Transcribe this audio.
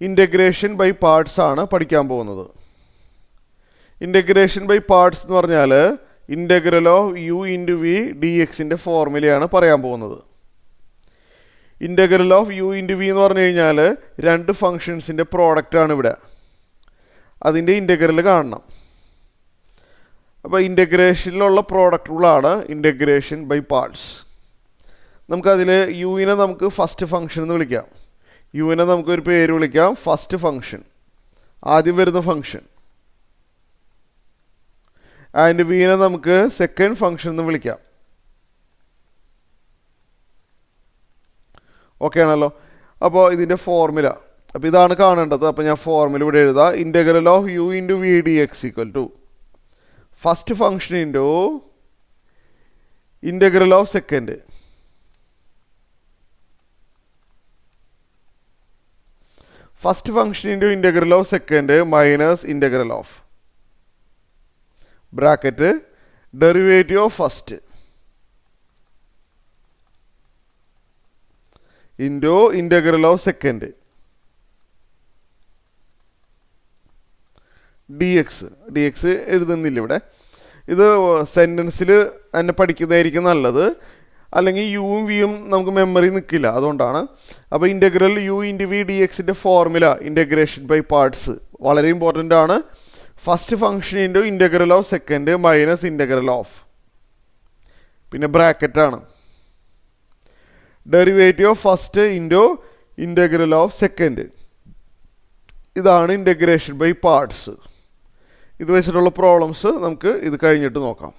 Integration by parts ആണ് പഠിക്കാൻ പോകുന്നത്. ഇൻ്റഗ്രേഷൻ ബൈ പാർട്സ് എന്ന് പറഞ്ഞാൽ integral of u into v d എക്സിൻ്റെ ഫോർമുലയാണ് പറയാൻ പോകുന്നത്. Integral of u into v എന്ന് പറഞ്ഞു കഴിഞ്ഞാൽ രണ്ട് ഫങ്ഷൻസിൻ്റെ പ്രോഡക്റ്റാണ് ഇവിടെ. അതിൻ്റെ ഇൻ്റഗ്രൽ കാണണം. അപ്പോൾ ഇൻ്റഗ്രേഷനിലുള്ള പ്രോഡക്റ്റുകളാണ് ഇൻ്റഗ്രേഷൻ ബൈ പാർട്സ്. നമുക്കതിൽ യുവിനെ നമുക്ക് ഫസ്റ്റ് ഫങ്ഷൻ എന്ന് വിളിക്കാം. യുവിനെ നമുക്കൊരു പേര് വിളിക്കാം, ഫസ്റ്റ് ഫങ്ഷൻ, ആദ്യം വരുന്ന ഫങ്ഷൻ. ആൻഡ് വിനെ നമുക്ക് സെക്കൻഡ് ഫങ്ഷൻ എന്ന് വിളിക്കാം. ഓക്കെ ആണല്ലോ. അപ്പോൾ ഇതിൻ്റെ ഫോർമുല, അപ്പോൾ ഇതാണ് കാണേണ്ടത്. അപ്പോൾ ഞാൻ ഫോർമുല ഇവിടെ എഴുതാം. Integral of u into v d x equal to first function into integral of second. First function into integral of second minus integral of bracket derivative of first into integral of second d x എഴുതുന്നില്ല ഇവിടെ. ഇത് സെൻറ്റൻസിൽ തന്നെ പഠിക്കുന്നതായിരിക്കും നല്ലത്, അല്ലെങ്കിൽ യുവും വിയും നമുക്ക് memory നിൽക്കില്ല, അതുകൊണ്ടാണ്. അപ്പോൾ integral u into v d എക്സിൻ്റെ ഫോർമുല ഇൻ്റഗ്രേഷൻ ബൈ പാർട്സ് വളരെ ഇമ്പോർട്ടൻ്റ് ആണ്. First function into integral of second minus integral of, പിന്നെ ബ്രാക്കറ്റാണ്, derivative of first into integral of second. ഇതാണ് ഇൻ്റഗ്രേഷൻ ബൈ പാർട്സ്. ഇത് വെച്ചിട്ടുള്ള പ്രോബ്ലംസ് നമുക്ക് ഇത് കഴിഞ്ഞിട്ട് നോക്കാം.